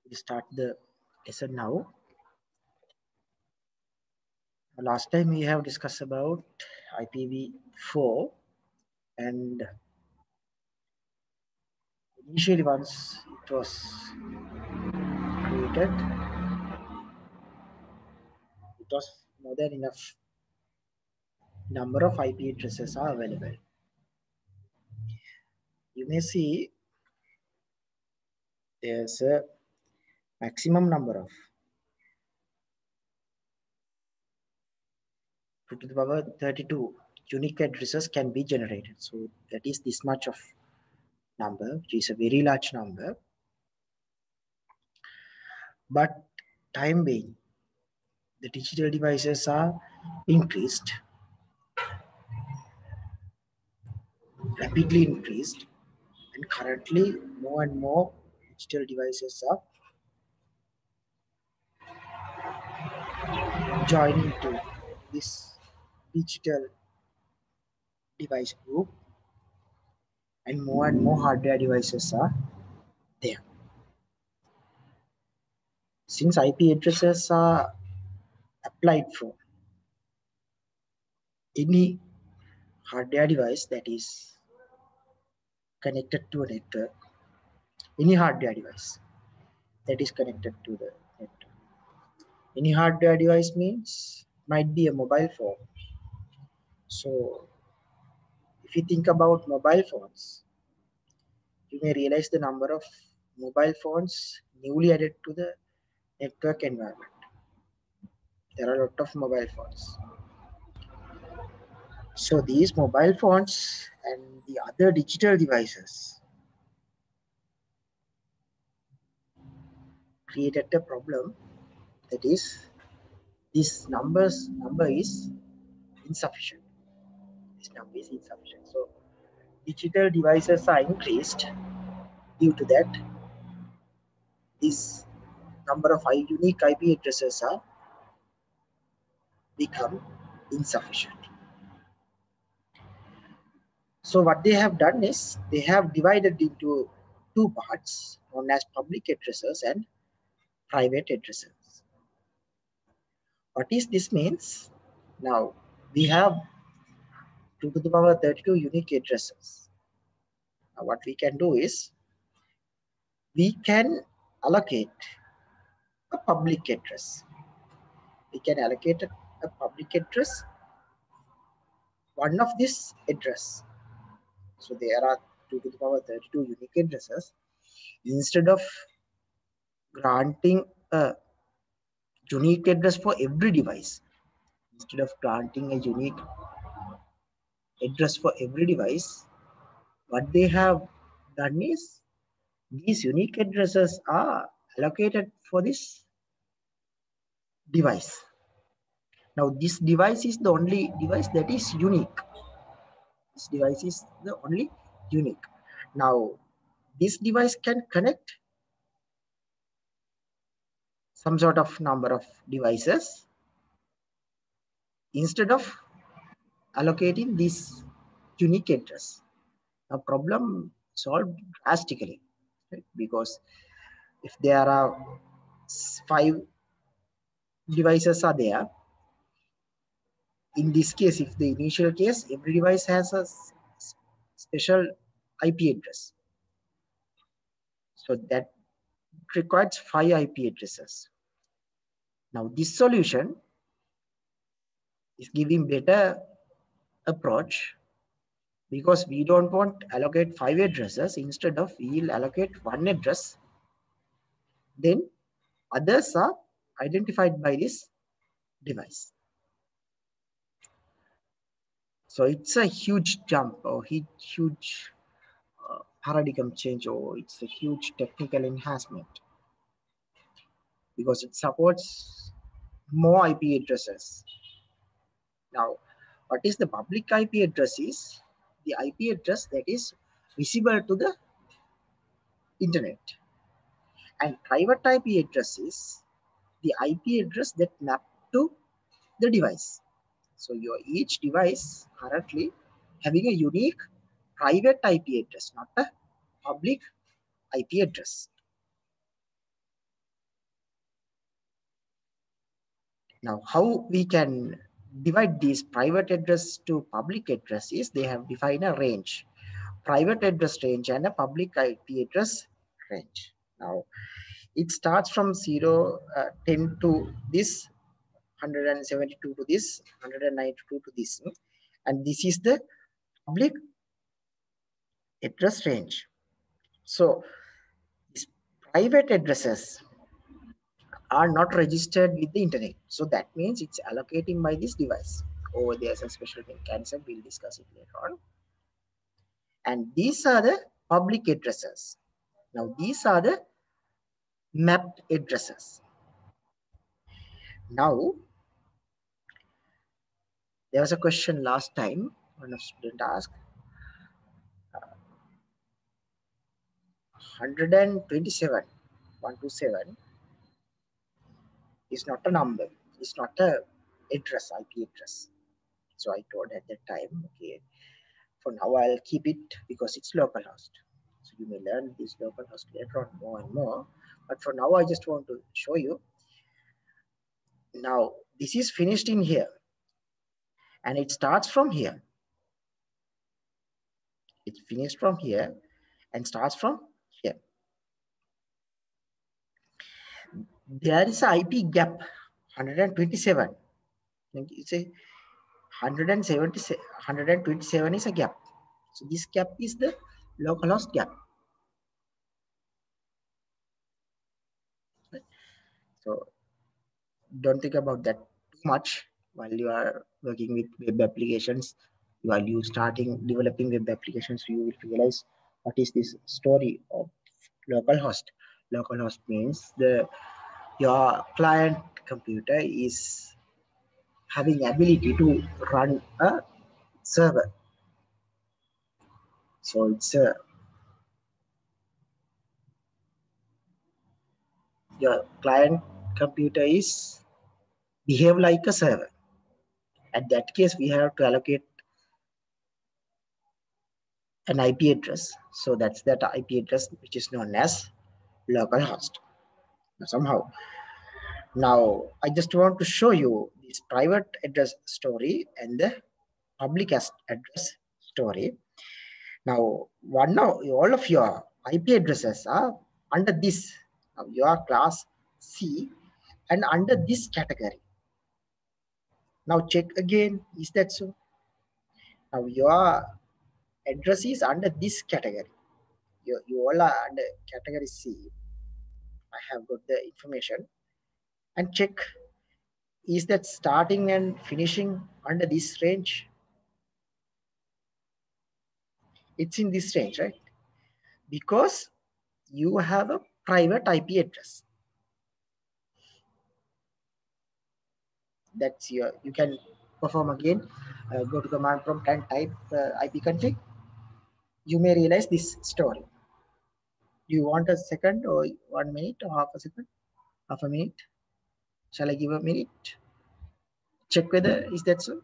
We start the lesson now. Last time we have discussed about IPv4, and initially once it was created, it was more than enough number of IP addresses are available. You may see there's a maximum number of 2 to the power 32 unique addresses can be generated. So that is this much of number, which is a very large number. But time being, the digital devices are increased, rapidly increased, and currently more and more digital devices are joining to this digital device group, and more hardware devices are there. Since IP addresses are applied for any hardware device that is connected to a network, any hardware device that is connected to the network. Any hardware device means might be a mobile phone. So if you think about mobile phones, you may realize the number of mobile phones newly added to the network environment. There are a lot of mobile phones. So these mobile phones and the other digital devices created a problem, that is this number is insufficient. This number is insufficient. So digital devices are increased. Due to that, this number of unique IP addresses are become insufficient. So what they have done is they have divided into two parts known as public addresses and private addresses. What is this means? Now we have 2 to the power 32 unique addresses. Now what we can do is we can allocate a public address. We can allocate a public address, one of this address. So there are 2 to the power 32 unique addresses. Instead of granting a unique address for every device, instead of granting a unique address for every device, what they have done is these unique addresses are allocated for this device. Now this device is the only device that is unique. This device is the only unique. Now this device can connect some sort of number of devices instead of allocating this unique address. A problem solved drastically, right? Because if there are 5 devices are there, in this case, if the initial case, every device has a special IP address. So that requires 5 IP addresses. Now this solution is giving better approach, because we don't want to allocate 5 addresses. Instead of, we will allocate 1 address. Then others are identified by this device. So it's a huge jump, or huge paradigm change, or it's a huge technical enhancement, because it supports more IP addresses. Now, what is the public IP address? Is the IP address that is visible to the internet, and private IP address is the IP address that map to the device. So your each device currently having a unique private IP address, not a public IP address. Now, how we can divide these private address to public address is they have defined a range, private address range and a public IP address range. Now, it starts from 10 to this, 172 to this, 192 to this, and this is the public address range. So, these private addresses are not registered with the internet. So that means it's allocating by this device. Or there's a special mechanism, we'll discuss it later on. And these are the public addresses. Now these are the mapped addresses. Now, there was a question last time, one of student asked, 127, 127 is not a number, it's not a address, IP address. So I told at that time, okay, for now I'll keep it because it's localhost. So you may learn this localhost later on more and more. But for now, I just want to show you. Now, this is finished in here. And it starts from here. It's finished from here and starts from here. There is an IP gap, 127. You say 127 is a gap. So this gap is the localhost gap. So don't think about that too much while you are working with web applications. While you starting developing web applications, you will realize what is this story of localhost. Localhost means your client computer is having ability to run a server. So it's your client computer is behave like a server. At that case, we have to allocate an IP address. So that's that IP address which is known as localhost. Somehow. Now, I just want to show you this private address story and the public address story. Now, all of your IP addresses are under this. Now, your class C and under this category. Now, check again. Is that so? Now, your address is under this category. You all are under category C. I have got the information. And check, is that starting and finishing under this range? It's in this range, right? Because you have a private IP address. That's you can perform again. Go to command prompt and type ipconfig. You may realize this story. Do you want a second or 1 minute or half a second? Half a minute? Shall I give a minute? Check whether is that so?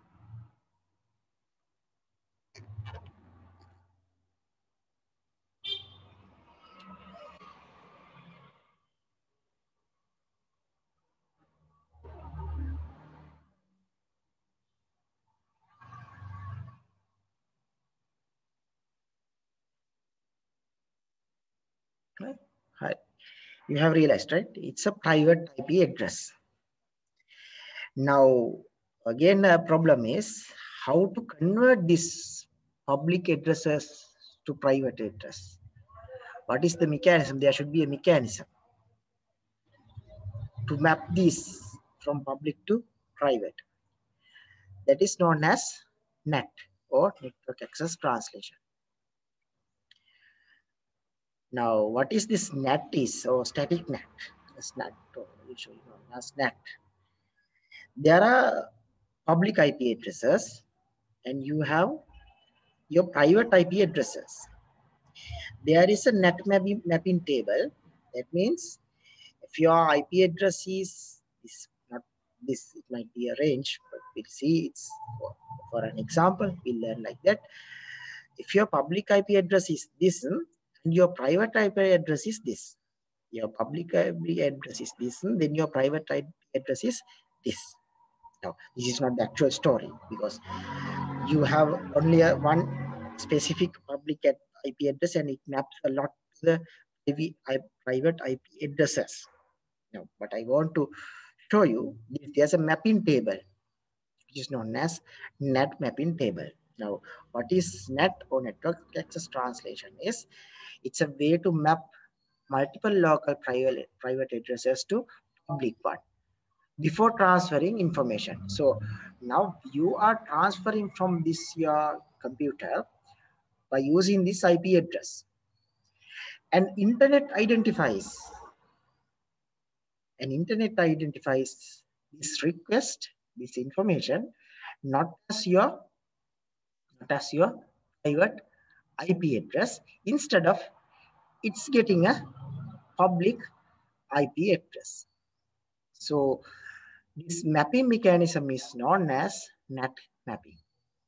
Hi. You have realized, right? It's a private IP address. Now, again, the problem is how to convert these public addresses to private address. What is the mechanism? There should be a mechanism to map this from public to private. That is known as NAT or Network Access Translation. Now, what is this NAT is or static NAT? This NAT, usually known as NAT. There are public IP addresses and you have your private IP addresses. There is a NAT mapping table. That means if your IP address is not this, it might be a range, but we'll see it's for an example, we'll learn like that. If your public IP address is this and your private IP address is this, your public IP address is this, and then your private IP address is this. Now, this is not the actual story because you have only one specific public IP address and it maps a lot to the private IP addresses. Now, but I want to show you there's a mapping table which is known as NAT mapping table. Now, what is NAT or network access translation is it's a way to map multiple local private addresses to public one before transferring information. So now you are transferring from this your computer by using this IP address. And internet identifies this request, this information, not as your private IP address. Instead of it's getting a public IP address. So this mapping mechanism is known as NAT mapping,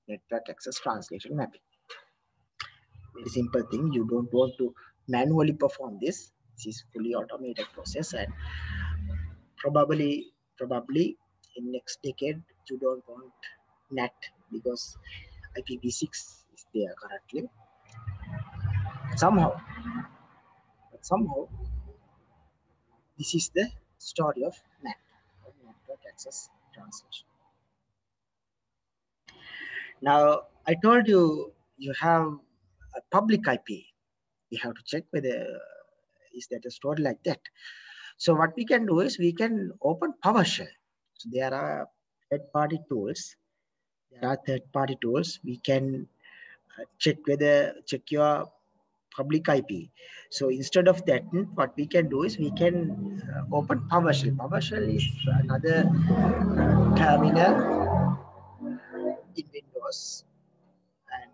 network access translation mapping. Very simple thing. You don't want to manually perform this. This is fully automated process, and probably in next decade you don't want NAT because IPv6 is there currently. Somehow, this is the story of NAT, network access translation. Now, I told you you have a public IP. You have to check whether is that a story like that. So what we can do is we can open PowerShell. So there are third-party tools. We can check your public IP. So instead of that, what we can do is we can open PowerShell. PowerShell is another terminal in Windows, and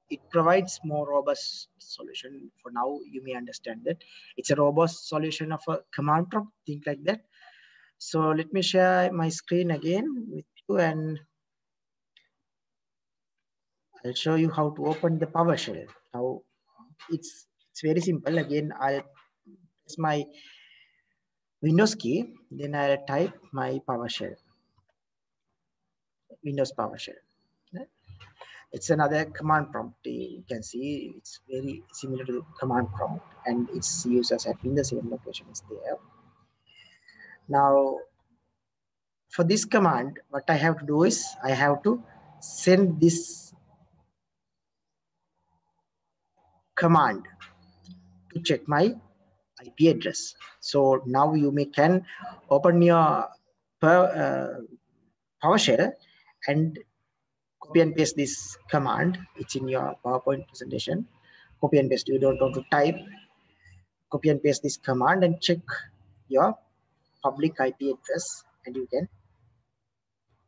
it provides more robust solution. For now, you may understand that it's a robust solution of a command prompt, things like that. So let me share my screen again with you, and I'll show you how to open the PowerShell. Now it's very simple. Again, I'll press my Windows key, then I'll type my PowerShell, Windows PowerShell. It's another command prompt. You can see it's very similar to command prompt, and its users at in the same location is there. Now, for this command, what I have to do is I have to send this command to check my IP address. So now you can open your PowerShell and copy and paste this command. It's in your PowerPoint presentation. Copy and paste. You don't want to type. Copy and paste this command and check your public IP address, and you can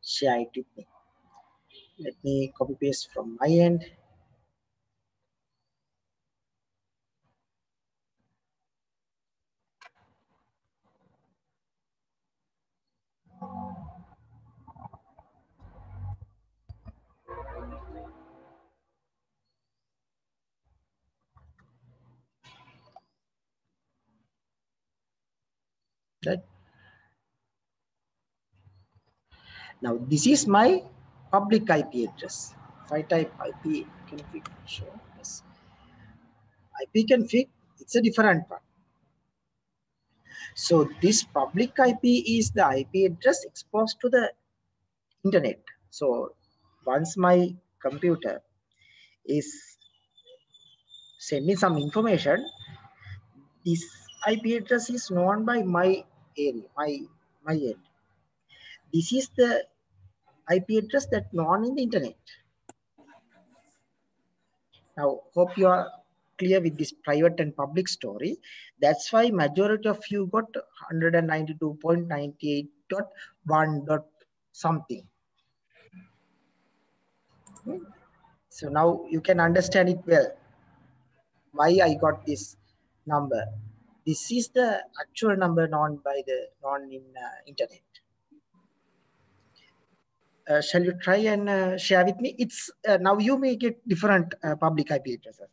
share it with me. Let me copy paste from my end. Right. Now this is my public IP address. If I type IP config, sure, yes. IP config, it's a different one. So this public IP is the IP address exposed to the internet. So once my computer is sending some information, this IP address is known by my area, my end. This is the IP address that known in the internet. Now, hope you are clear with this private and public story. That's why majority of you got 192.98.1. something. So now you can understand it well. Why I got this number. This is the actual number known in internet. Shall you try and share with me? It's now you may get different public IP addresses.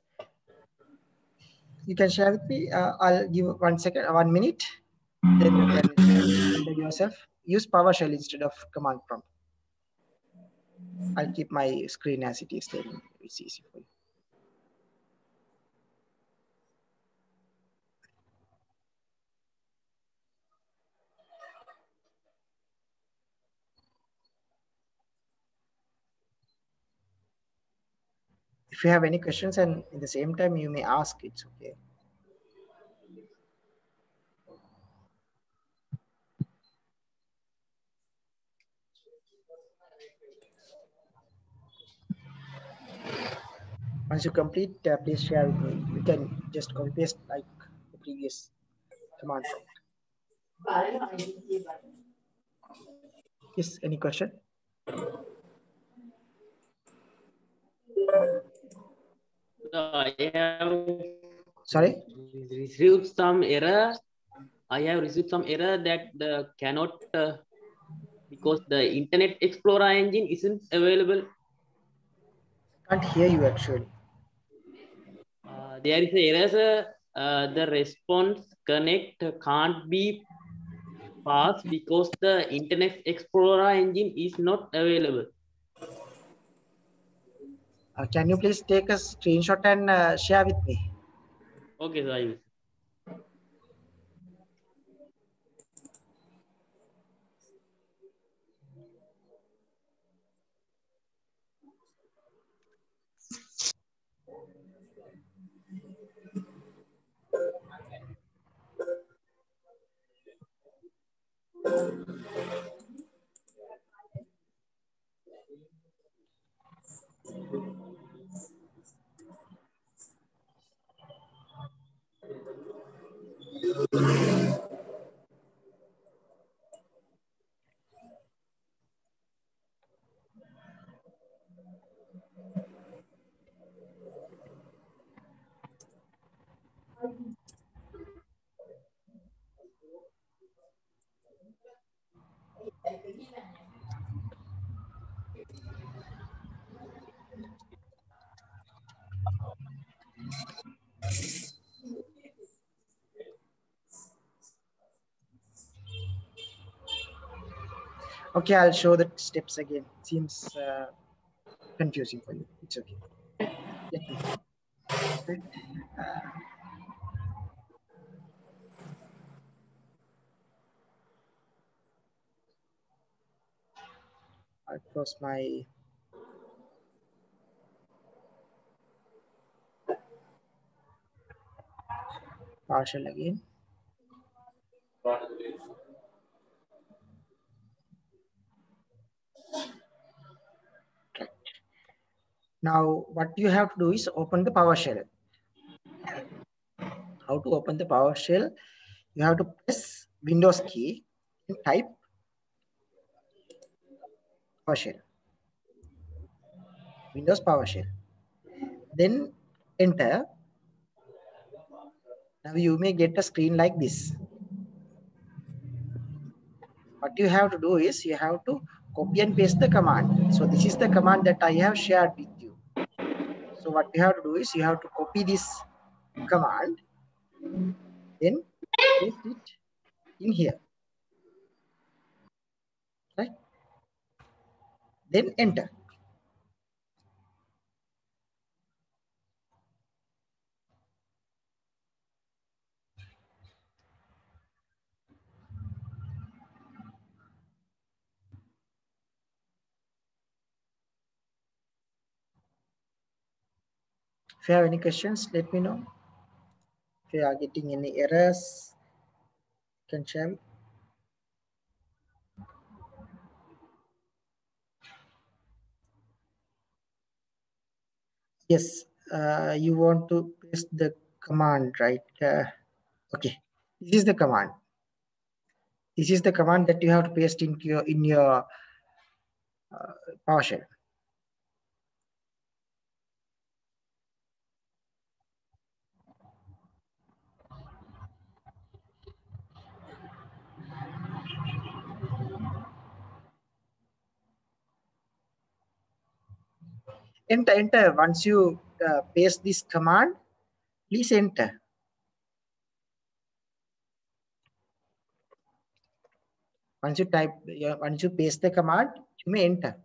You can share with me. I'll give 1 second, 1 minute. Then you can enter yourself. use PowerShell instead of command prompt. I'll keep my screen as it is, then it's easy for you. If you have any questions and at the same time you may ask, it's okay. Once you complete, please share with me. You can just copy paste like the previous command prompt. Yes, any question? I have Sorry? received some error. I have received some error that the cannot because the Internet Explorer engine isn't available. I can't hear you actually. There is an error, sir. The response connect can't be passed because the Internet Explorer engine is not available. Can you please take a screenshot and share with me? Okay, sir, I will. Okay, I'll show the steps again. Seems confusing for you. It's okay. Let me. I'll close my PowerShell again. Now, what you have to do is open the PowerShell. How to open the PowerShell? You have to press Windows key and type PowerShell. Windows PowerShell. Then enter. Now you may get a screen like this. What you have to do is you have to copy and paste the command. So this is the command that I have shared with you. So what you have to do is you have to copy this command, then paste it in here, right? Then enter. If you have any questions, let me know. If you are getting any errors, you can share. Yes, you want to paste the command, right? Okay, this is the command. This is the command that you have to paste into your PowerShell. Enter. Once you paste this command, please enter. Once you type, once you paste the command, you may enter.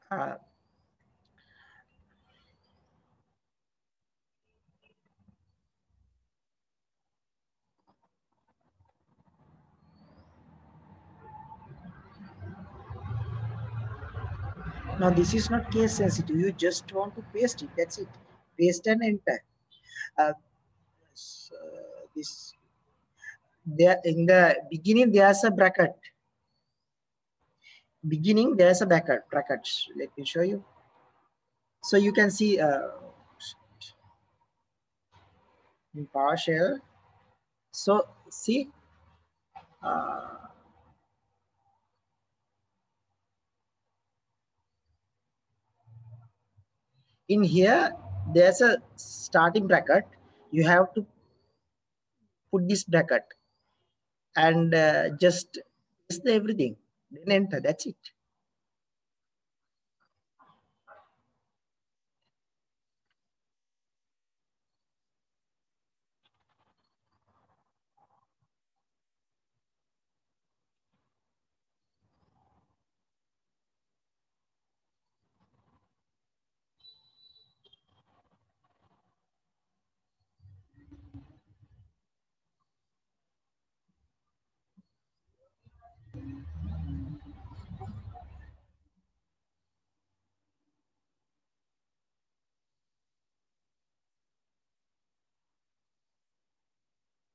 Uh, Now this is not case sensitive. You just want to paste it. That's it. Paste and enter. Uh, so this there in the beginning there's a bracket. Beginning there's a brackets. Let me show you. So you can see in PowerShell. So see. Uh, in here there's a starting bracket. You have to put this bracket and just paste everything, then enter. That's it.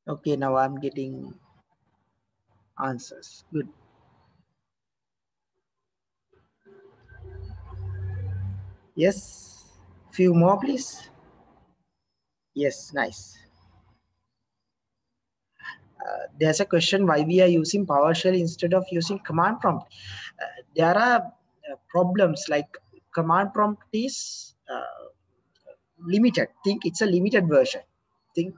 Okay, now I'm getting answers. Good. Yes, few more please. Yes, nice. There's a question why we are using PowerShell instead of using command prompt. There are problems like command prompt is limited. Think it's a limited version. Think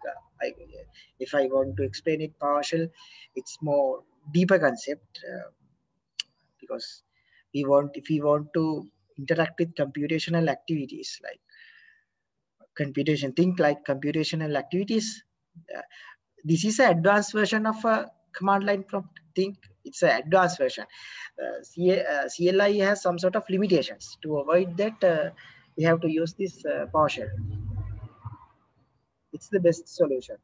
if I want to explain it PowerShell, it's more deeper concept because if we want to interact with computational activities like think like computational activities. Uh, this is an advanced version of a command line prompt. Think it's an advanced version. CLI has some sort of limitations. To avoid that, we have to use this PowerShell. It's the best solution.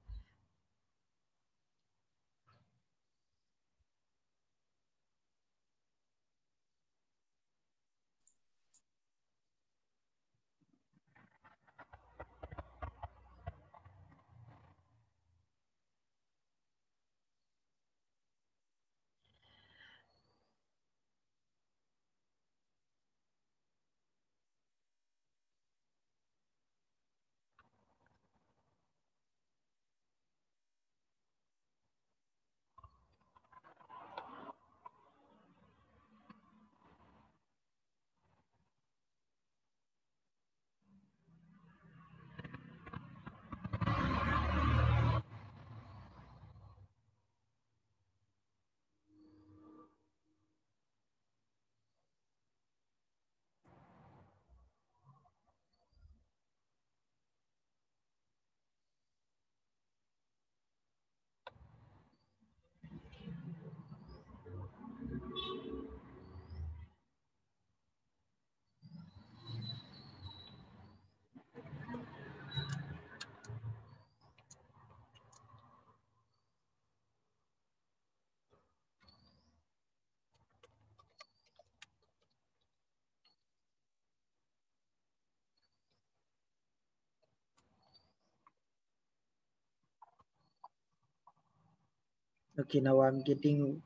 Okay, now I'm getting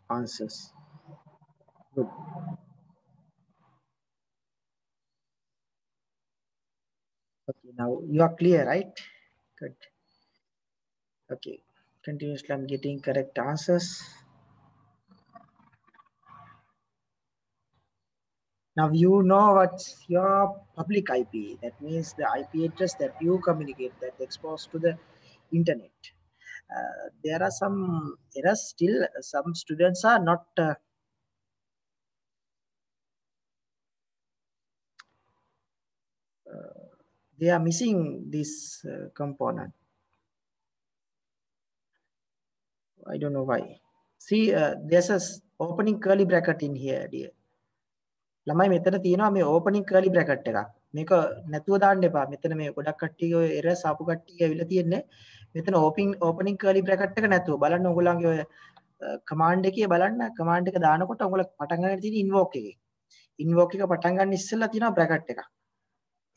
answers. Good. Okay, now you are clear, right? Good. Okay, continuously I'm getting correct answers. Now you know what's your public IP. That means the IP address that you communicate, that exposed to the internet. There are some errors still. Some students are not they are missing this component. I don't know why. See, there's a opening curly bracket in here, dear. ළමයි මෙතන තියෙනවා මේ opening curly bracket එකක්. මේක නැතුව දාන්න එපා. මෙතන මේ ගොඩක් කට්ටිය ඔය errors ආපු කට්ටිය ඇවිල්ලා තියෙන්නේ. මෙතන opening curly bracket එක නැතුව බලන්න ඔයගොල්ලන්ගේ ඔය command එකේ බලන්න command එක දානකොට ඔයගොල්ලෝ පටන් ගන්න තියෙන invoke එකේ. invoke එක පටන් ගන්න ඉස්සෙල්ලා තියෙනවා bracket එකක්.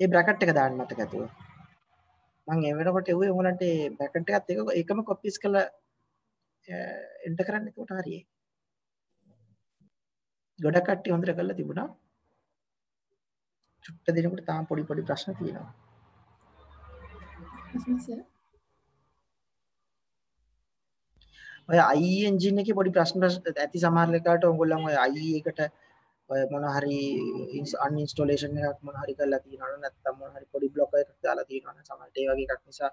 ඒ bracket එක දාන්න මතක ඇතුව. මම ඒ වෙනකොට එව්වේ ඔයගොල්ලන්ට ඒ bracket එකත් ඒකම copies කරලා enter කරන්න එතකොට හරියයි. ගොඩක් කට්ටිය හොඳට කරලා තිබුණා. චුට්ට දිනකට තාම පොඩි ප්‍රශ්න තියෙනවා. ඔය IE engine එකේ පොඩි ප්‍රශ්න ඇති සමහර වෙලාවට ඔයගොල්ලන් ඔය IE එකට ඔය මොන හරි uninstallation එකක් මොන හරි කරලා තියෙනවා නැත්නම් මොන හරි පොඩි block එකක් දාලා තියෙනවා නම් සමහරට ඒ වගේ එකක් නිසා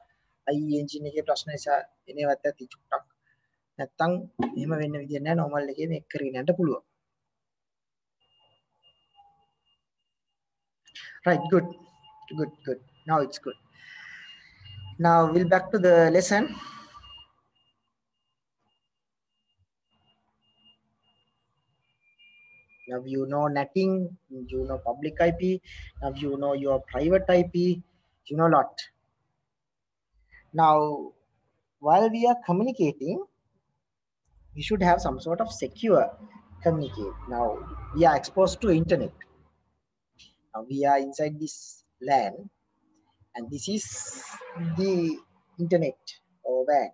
IE engine එකේ ප්‍රශ්න නිසා එනවත් ඇති චුට්ටක්. නැත්නම් එහෙම වෙන්න විදියක් නැහැ normal එකේ මේක කරගෙන යන්න පුළුවන්. Right, good. Now it's good. Now we'll back to the lesson. Now you know netting, you know public IP, now you know your private IP, you know a lot. Now, while we are communicating, we should have some sort of secure communicate. Now we are exposed to internet. Now we are inside this LAN, and this is the internet or WAN.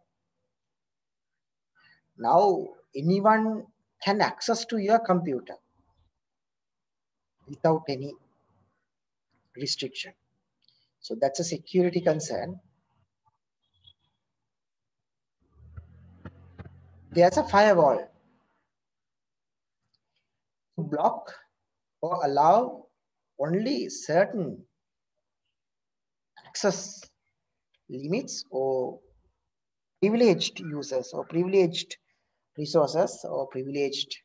Now anyone can access to your computer without any restriction. So that's a security concern. There's a firewall to block or allow only certain access limits or privileged users or privileged resources or privileged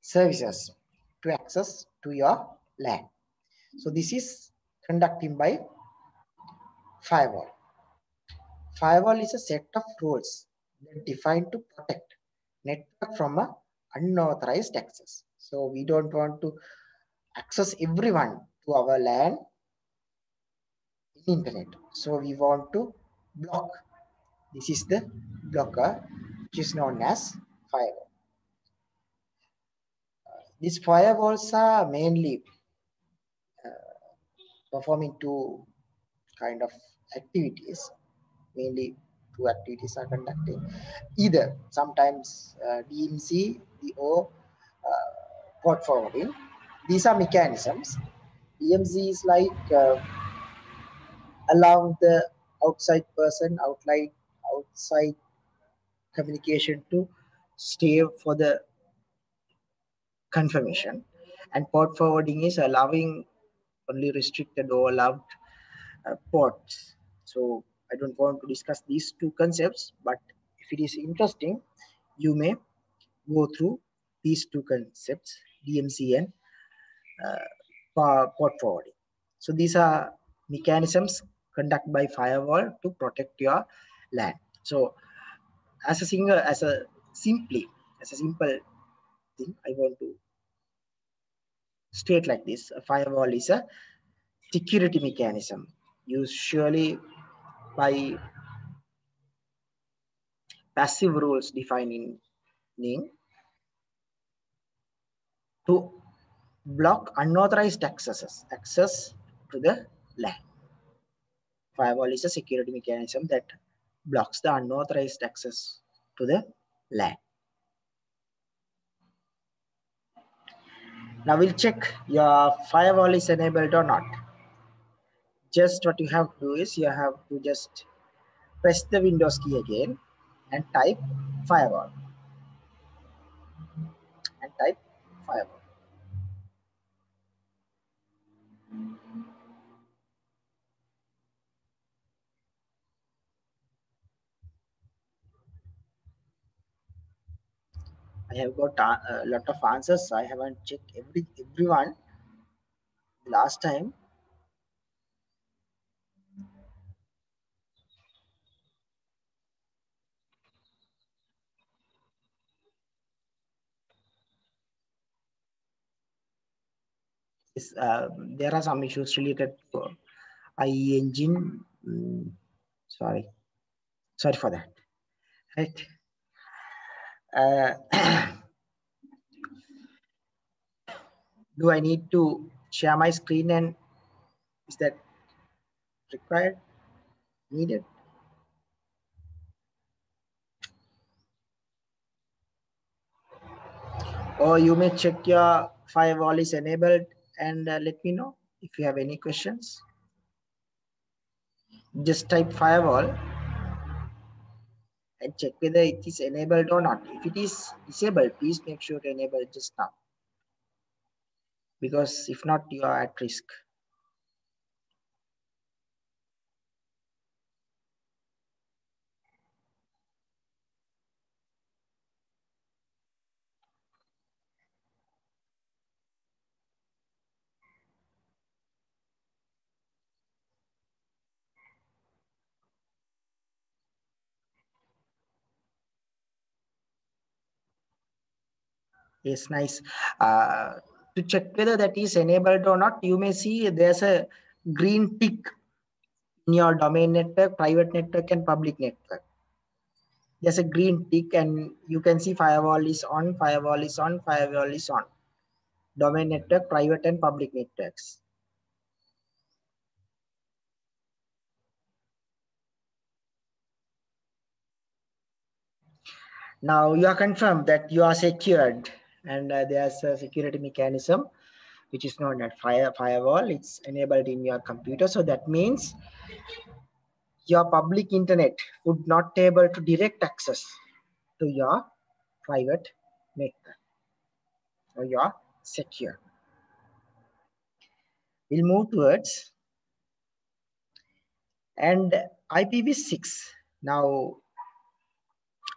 services to access to your LAN. So this is conducted by firewall. Firewall is a set of rules that define to protect network from a unauthorized access. So we don't want to access everyone to our LAN in internet. So we want to block. This is the blocker, which is known as firewall. These firewalls are mainly performing two kind of activities. Mainly two activities are conducting. Either sometimes DMC or port forwarding. These are mechanisms. DMC is like allowing the outside person, outside communication to stay for the confirmation, and port forwarding is allowing only restricted or allowed ports. So I don't want to discuss these two concepts, but if it is interesting, you may go through these two concepts, DMC and port forwarding. So these are mechanisms conducted by firewall to protect your LAN. So as a simple thing, I want to state like this: a firewall is a security mechanism usually by passive rules defining to block unauthorized access to the LAN. Firewall is a security mechanism that blocks the unauthorized access to the LAN. Now we'll check your firewall is enabled or not. Just what you have to do is you have to just press the Windows key again and type firewall and type firewall. I have got a lot of answers. I haven't checked everyone last time. There are some issues related to IE engine. Sorry for that. Right. Do I need to share my screen, and is that required, needed? Or you may check your firewall is enabled and let me know if you have any questions. Just type firewall and check whether it is enabled or not. If it is disabled, please make sure to enable just now, because if not, you are at risk. Yes, nice. To check whether that is enabled or not, you may see there's a green tick in your domain network, private network, and public network. There's a green tick, and you can see firewall is on, firewall is on, firewall is on. Domain network, private and public networks. Now you are confirmed that you are secured, and there's a security mechanism which is known as firewall. It's enabled in your computer, so that means your public internet would not be able to direct access to your private network, so you are secure. We'll move towards and IPv6. Now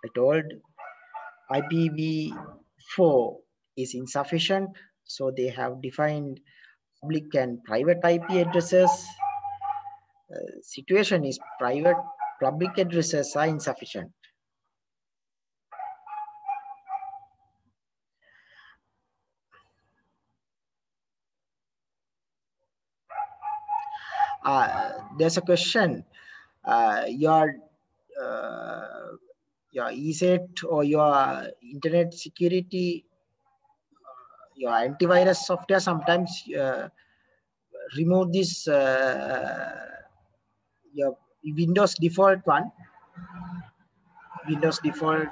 I told IPv4 is insufficient, so they have defined public and private IP addresses. Situation is public addresses are insufficient. There's a question. Your ESET or your internet security, your antivirus software sometimes remove this your Windows default one. Windows default.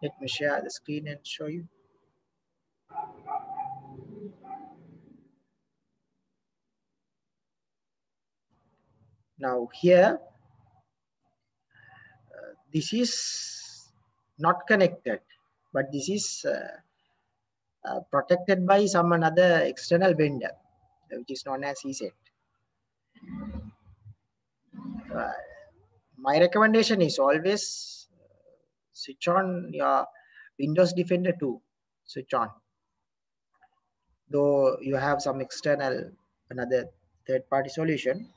Let me share the screen and show you. Now here, this is not connected, but this is protected by some another external vendor, which is known as ESET. My recommendation is always switch on your Windows Defender 2. Switch on. Though you have some external, another third-party solution,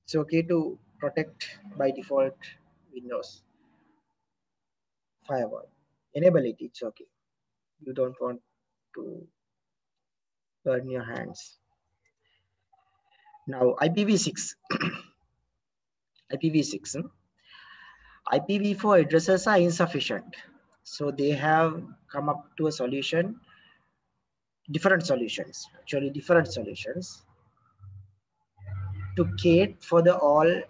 it's okay to protect by default Windows firewall. Enable it, it's okay. You don't want to burn your hands. Now IPv6. IPv6. IPv4 addresses are insufficient. So they have come up to a solution, different solutions to cater for the all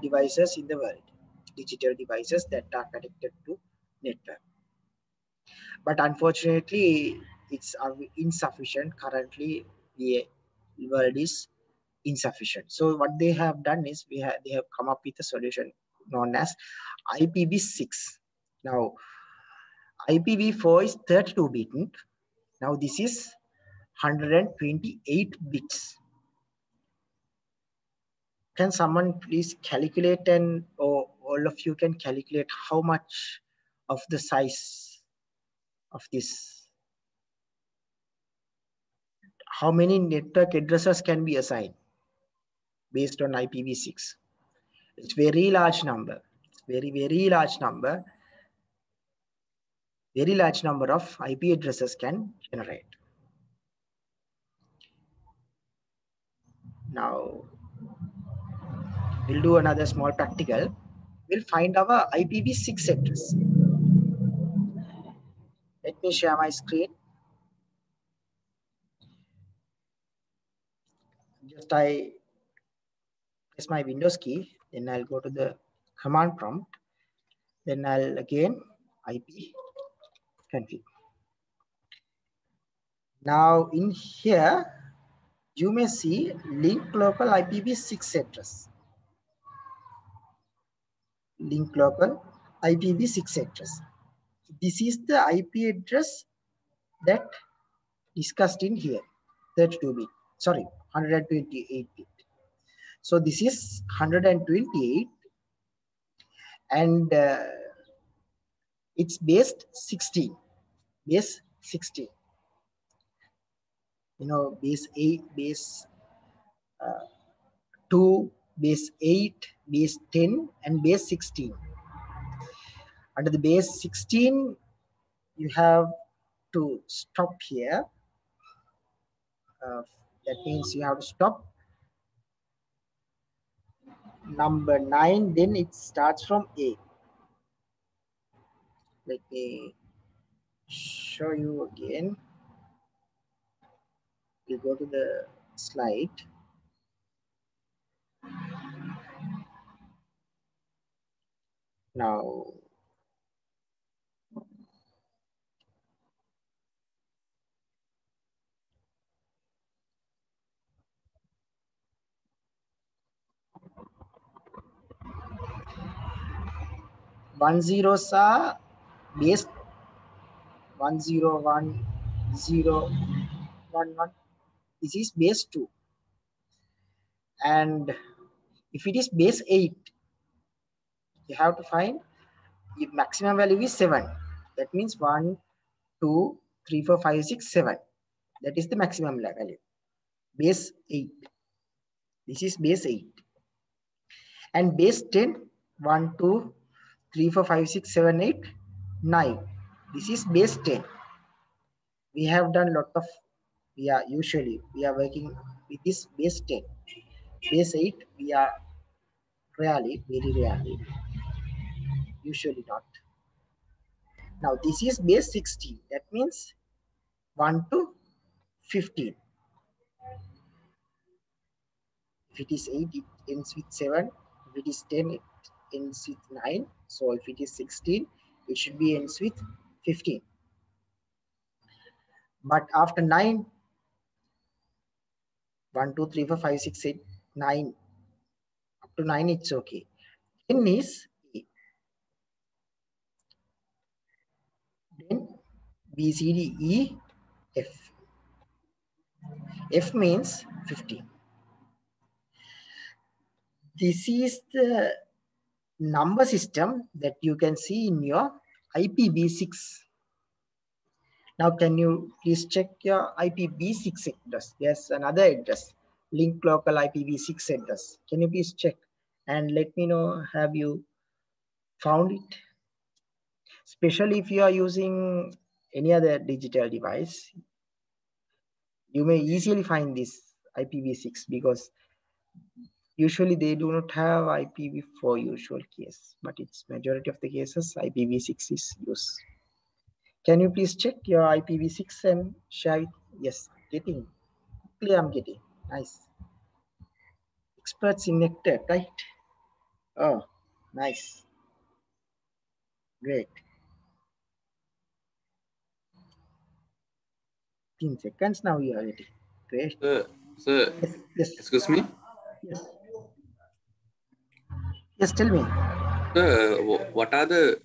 devices in the world. digital devices that are connected to network. But unfortunately, it's insufficient. Currently, the world is insufficient. So what they have done is they have come up with a solution known as IPv6. Now, IPv4 is 32-bit. Now this is 128 bits. Can someone please calculate, and or all of you can calculate how much of the size of this, how many network addresses can be assigned based on IPv6? It's very large number. It's very large number. Very large number of IP addresses can generate. Now we'll do another small practical. We'll find our IPv6 address. Let me share my screen. Just I press my Windows key, then I'll go to the command prompt. Then I'll again IP config. Now in here, you may see link local IPv6 address. Link local IPv6 address. This is the IP address that discussed in here, 32-bit, sorry, 128-bit. So this is 128 and it's based 16, base 16. You know, base 8, base 2, base 8, base 10 and base 16. Under the base 16, you have to stop here. That means you have to stop number 9, then it starts from A. Let me show you again. You go to the slide. Now, one zeros are base 101.0.1.1. This is base 2. And if it is base 8, you have to find the maximum value is 7. That means 1, 2, 3, 4, 5, 6, 7. That is the maximum value. Base 8. This is base 8. And base 10, 1, 2, 3, 4, 5, 6, 7, 8, 9. This is base 10. We have done lot of, usually we are working with this base 10. Base 8, we are rarely, very rarely, usually not. Now this is base 16. That means 1 to 15. If it is 8, it ends with 7. If it is 10, it ends with 9. So if it is 16, it should be ends with 15. But after 9, 1, 2, 3, 4, 5, 6, 8, 9. Up to 9, it's okay. 10 is A. Then B, C, D, E, F. F means 15. This is the number system that you can see in your IPv6. Now, can you please check your IPv6 address? There's another address, link local IPv6 address. Can you please check and let me know, have you found it? Especially if you are using any other digital device, you may easily find this IPv6 because usually they do not have IPv4 usual case, but it's majority of the cases IPv6 is used. Can you please check your IPv6 and share it? Yes, getting. Clear, I'm getting. Nice. Experts in Nectar, right? Oh, nice. Great. 15 seconds now you are waiting. Great. Sir, Yes. excuse me. Yes. Yes, tell me. What are the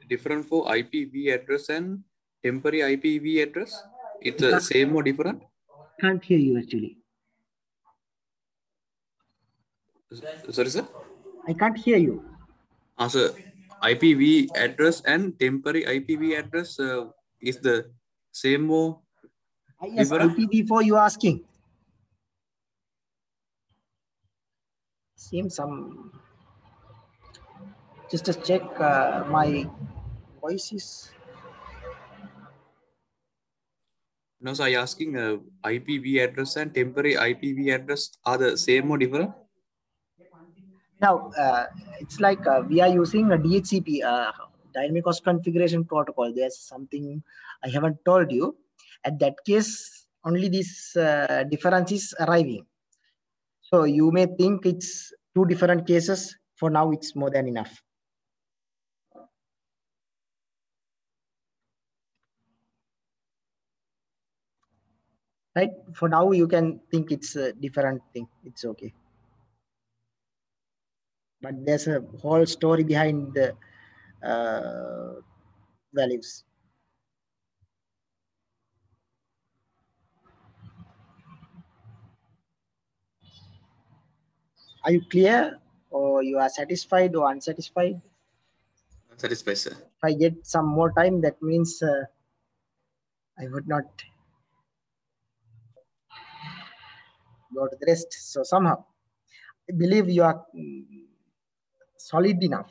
different for IPv address and temporary IPv address? It's the same or different? Can't hear you actually. Sorry, sir? I can't hear you. Sir, IPv address and temporary IPv address is the same or Yes, different? IPv4 you are asking. Seems some. Just to check my voice is. No, sir, I asking IPv address and temporary IPv address are the same or different? Now, it's like we are using a DHCP, dynamic host configuration protocol. There's something I haven't told you. At that case, only this difference is arriving. So you may think it's two different cases. For now, it's more than enough. Right? For now, you can think it's a different thing. It's okay. But there's a whole story behind the values. Are you clear, or you are satisfied or unsatisfied? Satisfied, sir. If I get some more time, that means I would not go to the rest. So somehow, I believe you are solid enough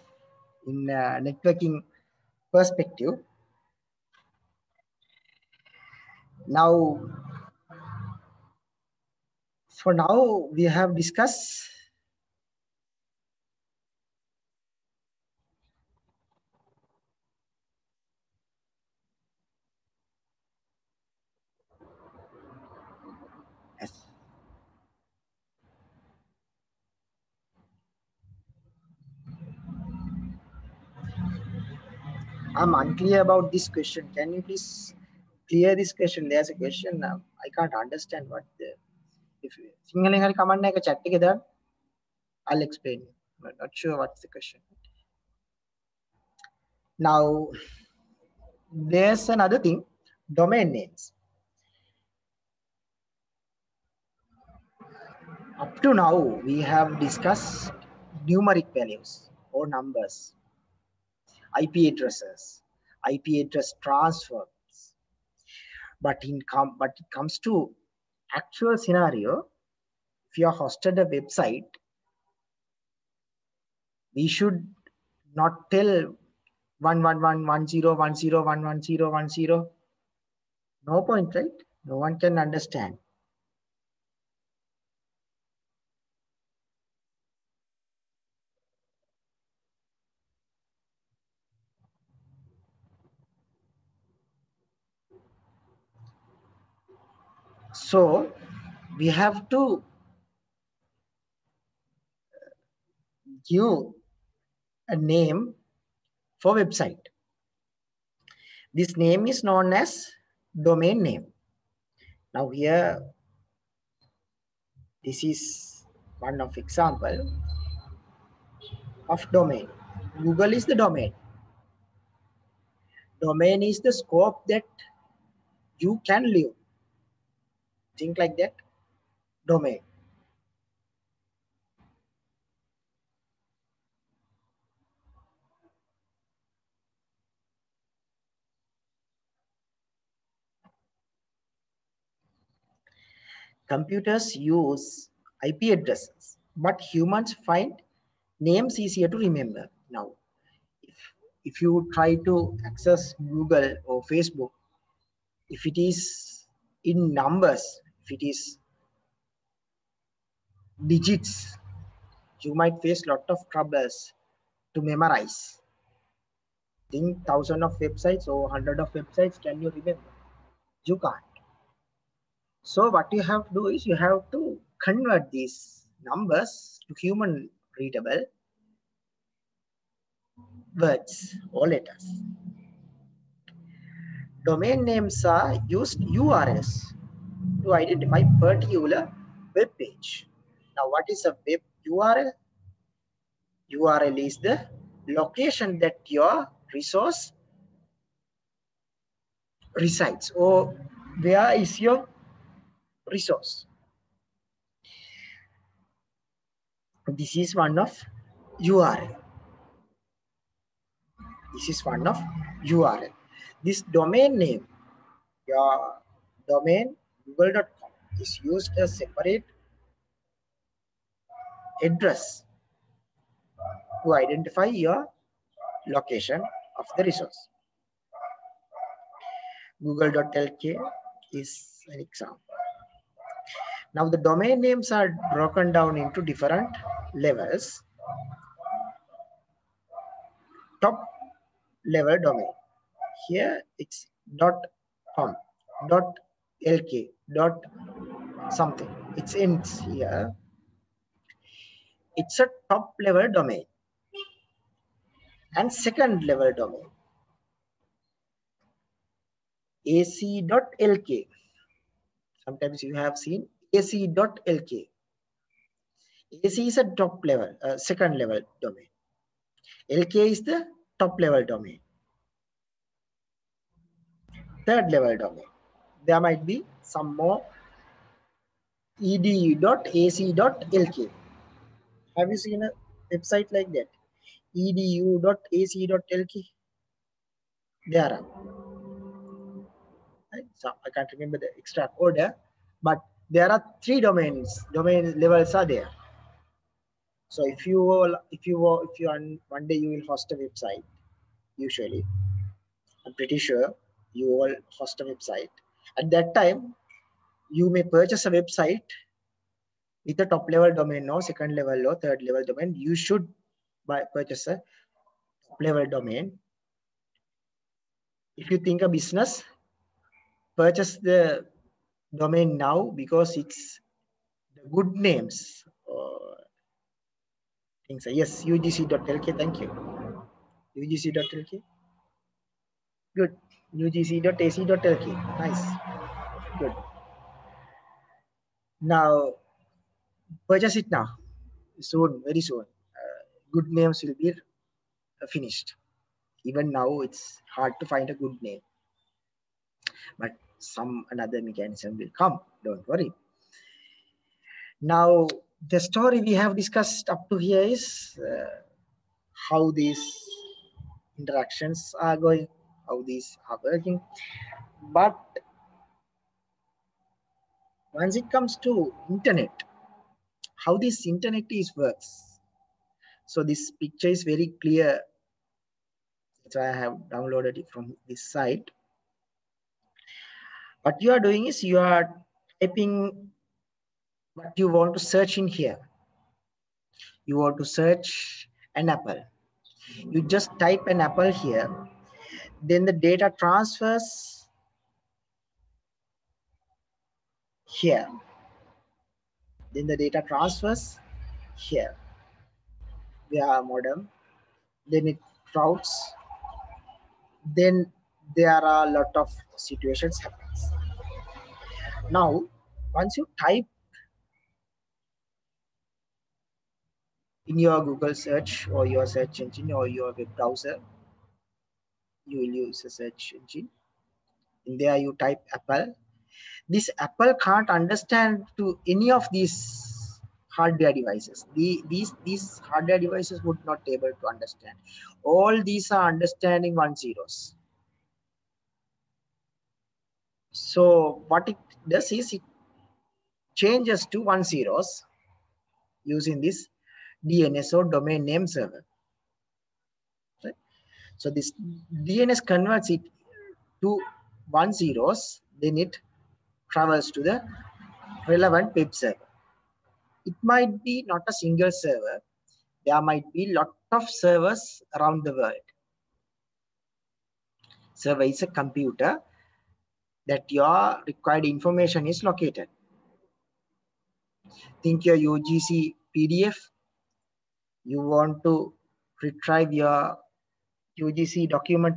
in networking perspective. Now, for now, we have discussed yes. I'm unclear about this question. Can you please clear this question? There's a question. I can't understand what the if Sinhala hari command එක chat එකේ දාන්න. I'll explain. I'm not sure what's the question. Now, there's another thing, domain names. Up to now, we have discussed numeric values or numbers, IP addresses, IP address transfers. But it comes to actual scenario, if you are hosted a website, we should not tell 1111010111010. No point, right? No one can understand. So we have to give a name for website. This name is known as domain name. Now here, this is one of example of domain. Google is the domain. Domain is the scope that you can live. Think like that. Domain. Computers use IP addresses, but humans find names easier to remember. Now, if you try to access Google or Facebook, if it is in numbers, if it is digits, you might face a lot of troubles to memorize. Think thousands of websites or hundred of websites, can you remember? You can't. So what you have to do is you have to convert these numbers to human readable words or letters. Domain names are used URLs to identify particular web page. Now, what is a web URL? URL is the location that your resource resides, or where is your resource. This is one of URL. This is one of URL. This domain name, your domain google.com, is used as separate address to identify your location of the resource. Google.lk is an example. Now the domain names are broken down into different levels. Top level domain. Here it's .com, .lk, something. It's in here. It's a top level domain. And second level domain, ac.lk. Sometimes you have seen ac.lk. AC is a top level, second level domain. LK is the top level domain. Third level domain. There might be some more. edu.ac.lk. Have you seen a website like that? edu.ac.lk. There are. So I can't remember the exact order, but there are 3 domains. Domain levels are there. So if you one day you will host a website, usually, I'm pretty sure you will host a website. At that time, you may purchase a website with a top level domain or second level or third level domain. You should purchase a top level domain. If you think a business, purchase the domain now because it's the good names. Things. Yes, ugc.lk. Thank you. ugc.lk. Good. ugc.ac.lk. Nice. Good. Now, purchase it now. Soon, very soon. Good names will be finished. Even now, it's hard to find a good name. But another mechanism will come. Don't worry. Now, the story we have discussed up to here is how these interactions are going, how these are working. But once it comes to internet, how this internet works. So this picture is very clear. That's why I have downloaded it from this site. What you are doing is you are typing what you want to search in here. You want to search an apple. You just type an apple here. Then the data transfers here. Then the data transfers here via modem. Then it routes. Then there are a lot of situations happens. Now, once you type in your Google search or your search engine or your web browser, you will use a search engine. In there you type Apple. This Apple can't understand to any of these hardware devices. These hardware devices would not be able to understand. All these are understanding 1 zeros. So what it does is it changes to 1 zeros using this DNS or domain name server. Right? So this DNS converts it to 1 zeros, then it travels to the relevant web server. It might be not a single server. There might be lot of servers around the world. Server is a computer that your required information is located. Think your UGC PDF. You want to retrieve your UGC document,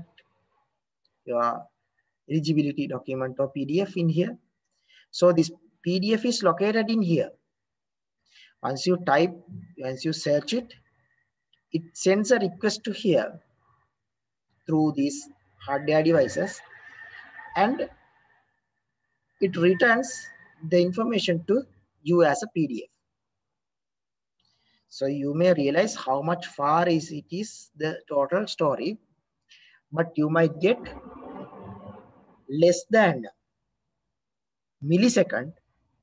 your eligibility document or PDF in here. So this PDF is located in here. Once you search it, it sends a request to here through these hardware devices, and it returns the information to you as a PDF. So you may realize how much far it is the total story, but you might get less than millisecond.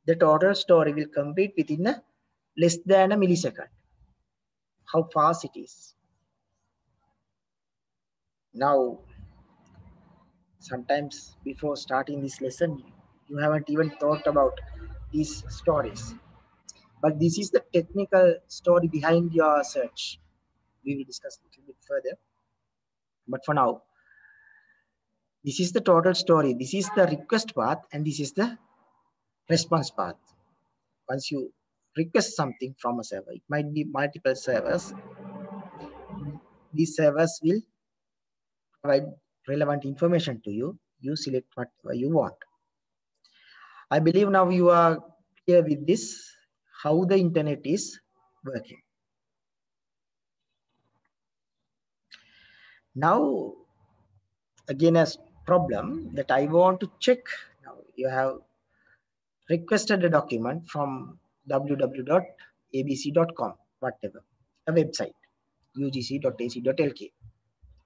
The total story will complete within a less than a millisecond. How fast it is. Now, sometimes before starting this lesson, you haven't even thought about these stories. But this is the technical story behind your search. We will discuss a little bit further. But for now, this is the total story. This is the request path, and this is the response path. Once you request something from a server, it might be multiple servers. These servers will provide relevant information to you. You select whatever you want. I believe now you are clear with this, how the internet is working. Now, again, a problem that I want to check. Now, you have requested a document from www.abc.com, whatever, a website, ugc.ac.lk,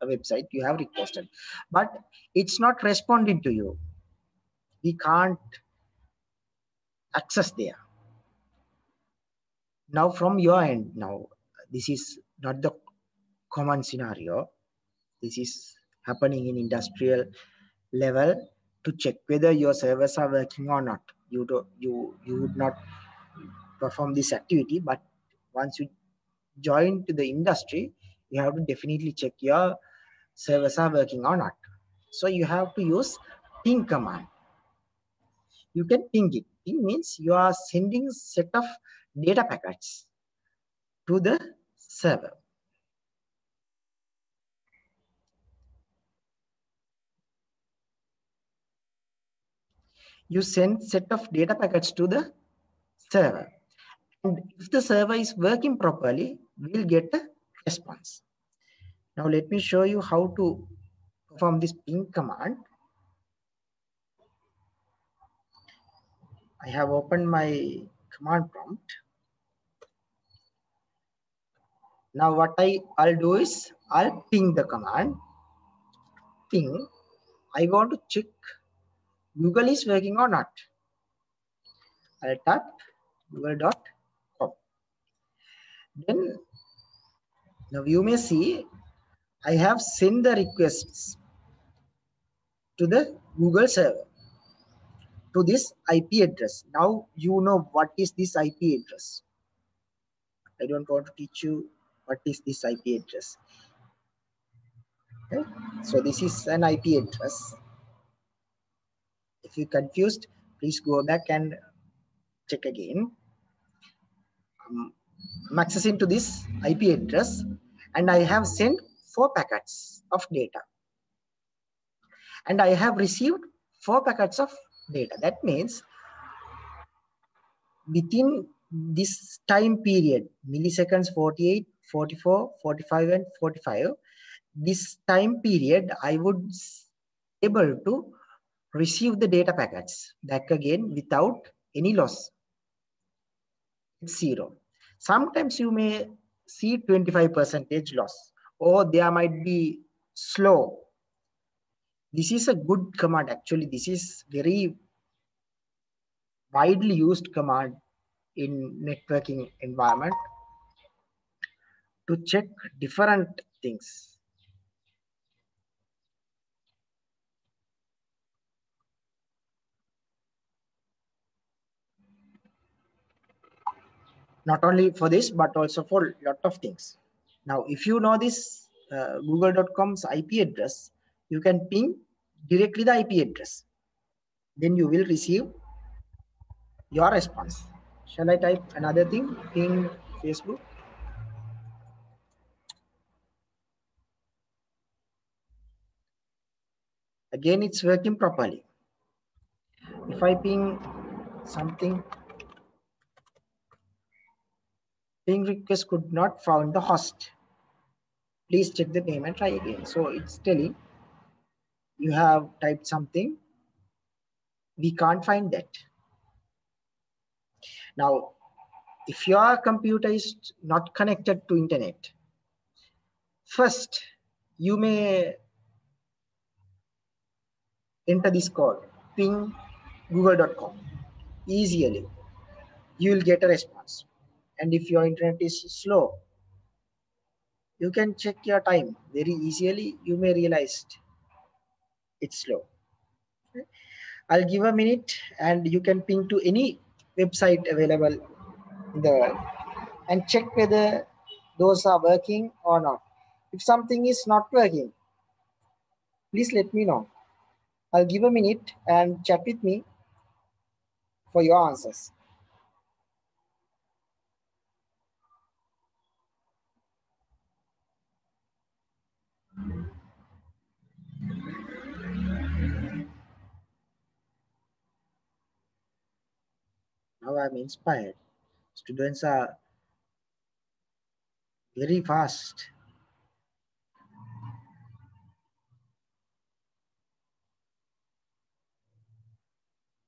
a website you have requested, but it's not responding to you. We can't access there. Now, from your end, now, this is not the common scenario. This is happening in industrial level to check whether your servers are working or not. You would not perform this activity, but once you join to the industry, you have to definitely check your servers are working or not. So you have to use ping command. You can ping it. Ping means you are sending set of data packets to the server. You send set of data packets to the server. And if the server is working properly, we'll get a response. Now let me show you how to perform this ping command. I have opened my command prompt. Now what I'll do is I'll ping the command. Ping. I want to check Google is working or not. I'll type google.com. Then now you may see I have sent the requests to the Google server to this IP address. Now you know what is this IP address. I don't want to teach you what is this IP address. Okay? So this is an IP address. If you're confused, please go back and check again. I'm accessing to this IP address, and I have sent 4 packets of data. And I have received 4 packets of data. That means within this time period, milliseconds 48, 44, 45, and 45, this time period, I would be able to receive the data packets back again without any loss. It's 0. Sometimes you may see 25% loss, or there might be slow. This is a good command. Actually, this is very widely used command in networking environment to check different things. Not only for this, but also for a lot of things. Now, if you know this google.com's IP address, you can ping directly the IP address. Then you will receive your response. Shall I type another thing? Ping Facebook. Again, it's working properly. If I ping something, ping request could not found the host. Please check the name and try again. So it's telling you have typed something. We can't find that. Now, if your computer is not connected to internet, first you may enter this code, ping google.com. Easily, you will get a response. And if your internet is slow, you can check your time very easily. You may realize it's slow. I'll give a minute and you can ping to any website available in the world and check whether those are working or not. If something is not working, please let me know. I'll give a minute and chat with me for your answers. Now I'm inspired. Students are very fast.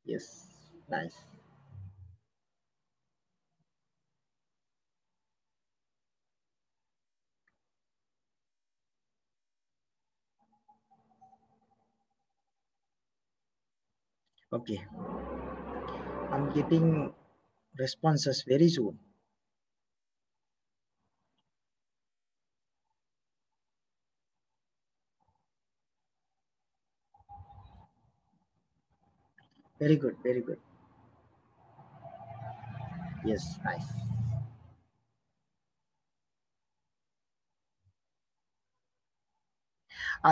Yes, nice. Okay, I'm getting responses very soon. Very good, very good. Yes, nice.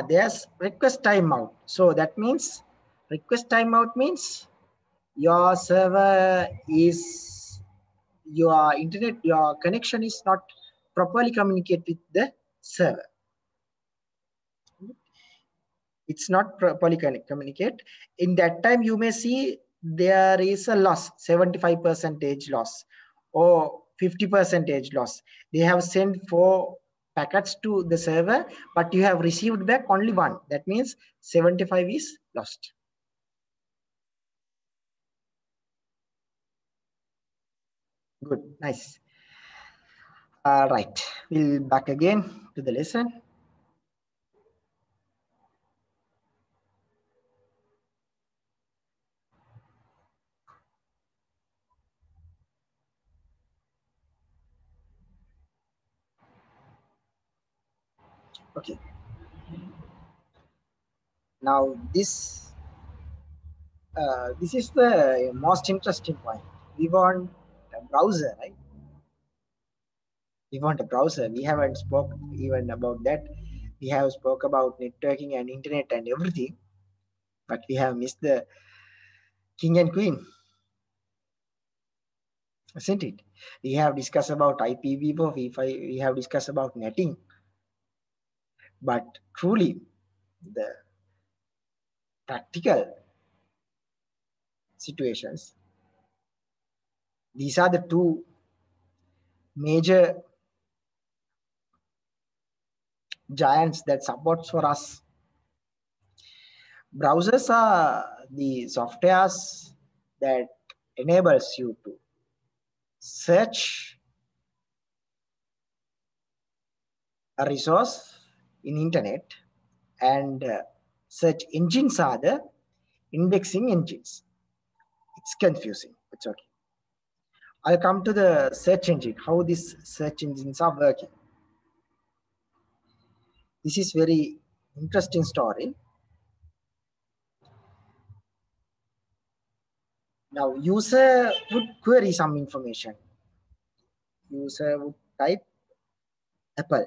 There's request timeout. So that means request timeout means your server is your internet, your connection is not properly communicate with the server. It's not properly communicate. In that time, you may see there is a loss, 75% loss or 50% loss. They have sent 4 packets to the server, but you have received back only 1. That means 75 is lost. Good, nice. All right, we'll back again to the lesson. Okay. Now this is the most interesting point. We want a browser, right? We want a browser. We haven't spoke even about that. We have spoke about networking and internet and everything, but we have missed the king and queen, isn't it? We have discussed about IPv4, we have discussed about netting, but truly the practical situations, these are the 2 major giants that supports for us. Browsers are the softwares that enables you to search a resource in internet, and search engines are the indexing engines. It's confusing. It's okay. I'll come to the search engine, how these search engines are working. This is very interesting story. Now, user would query some information. User would type Apple.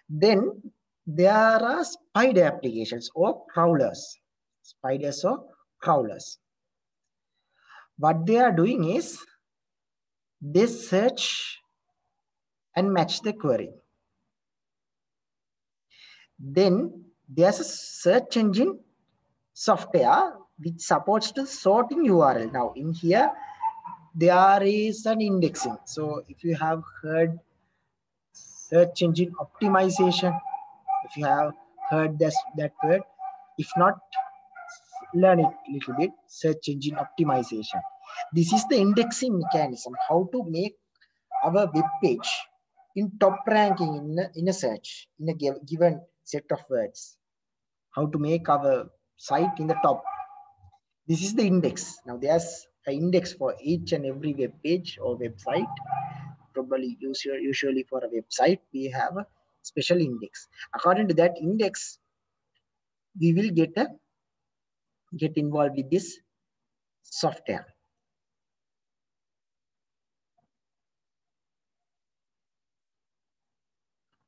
Then there are spider applications or crawlers. Spiders or crawlers. What they are doing is they search and match the query. Then there's a search engine software which supports the sorting URL. Now in here, there is an indexing. So if you have heard search engine optimization, if you have heard that word, if not, learn it a little bit. Search engine optimization. This is the indexing mechanism, how to make our web page in top ranking in a search in a given set of words. How to make our site in the top. This is the index. Now there's an index for each and every web page or website. Probably usually for a website, we have a special index. According to that index, we will get involved with this software.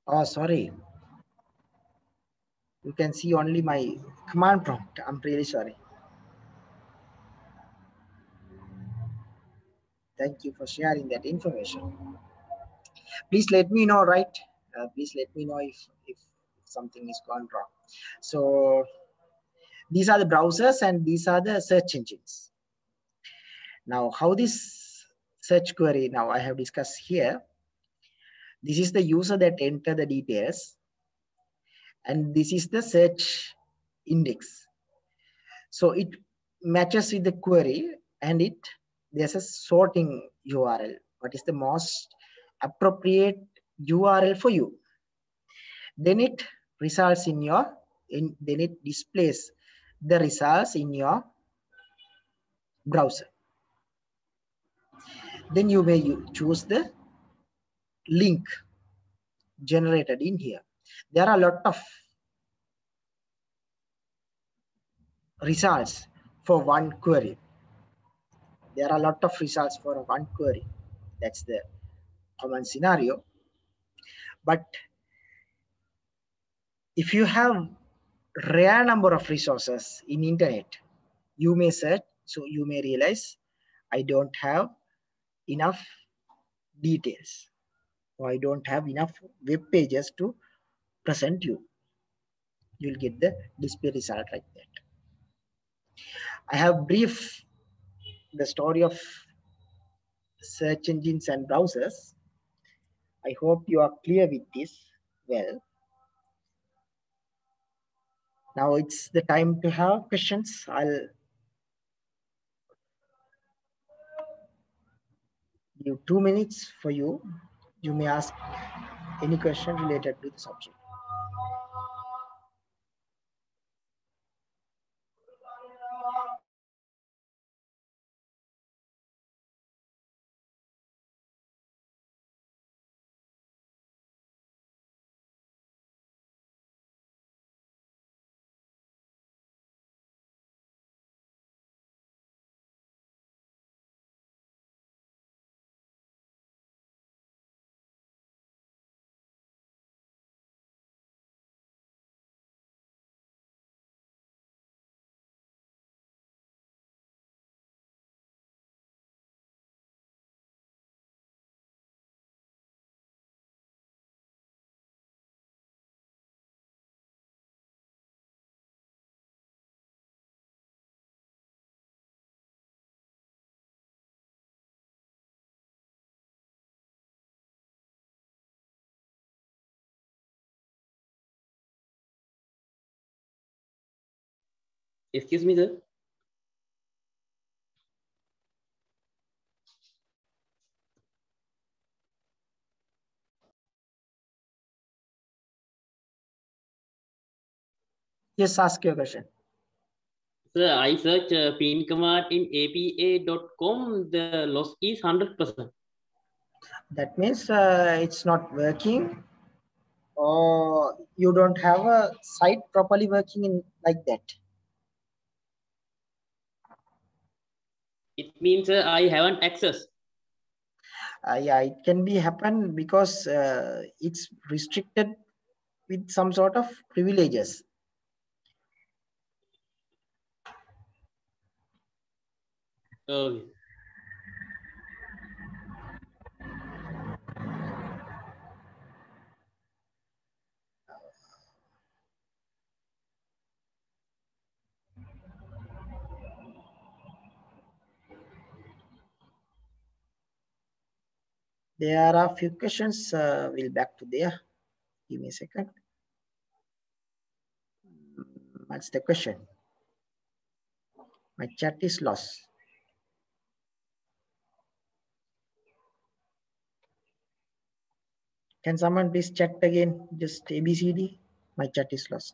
Oh, sorry. You can see only my command prompt. I'm really sorry. Thank you for sharing that information. Please let me know, right? Please let me know if something is gone wrong. So these are the browsers and these are the search engines. Now, how this search query, now I have discussed here. This is the user that enter the details. And this is the search index. So it matches with the query and there's a sorting URL. What is the most appropriate URL for you? Then it results in your, then it displays the results in your browser. Then you may choose the link generated in here. There are a lot of results for one query. There are a lot of results for one query. That's the common scenario. But if you have rare number of resources in internet, you may search, so you may realize I don't have enough details, or I don't have enough web pages to present you. You'll get the display result like that. I have briefed the story of search engines and browsers. I hope you are clear with this well. Now it's the time to have questions. I'll give 2 minutes for you. You may ask any question related to the subject. Excuse me, sir. Yes, ask your question. Sir, I search pin command in apa.com. The loss is 100%. That means it's not working, or you don't have a site properly working in like that. It means I haven't access. Yeah, it can be happen because it's restricted with some sort of privileges. Okay. There are a few questions. We'll back to there. Give me a second. What's the question? My chat is lost. Can someone please chat again? Just ABCD. My chat is lost.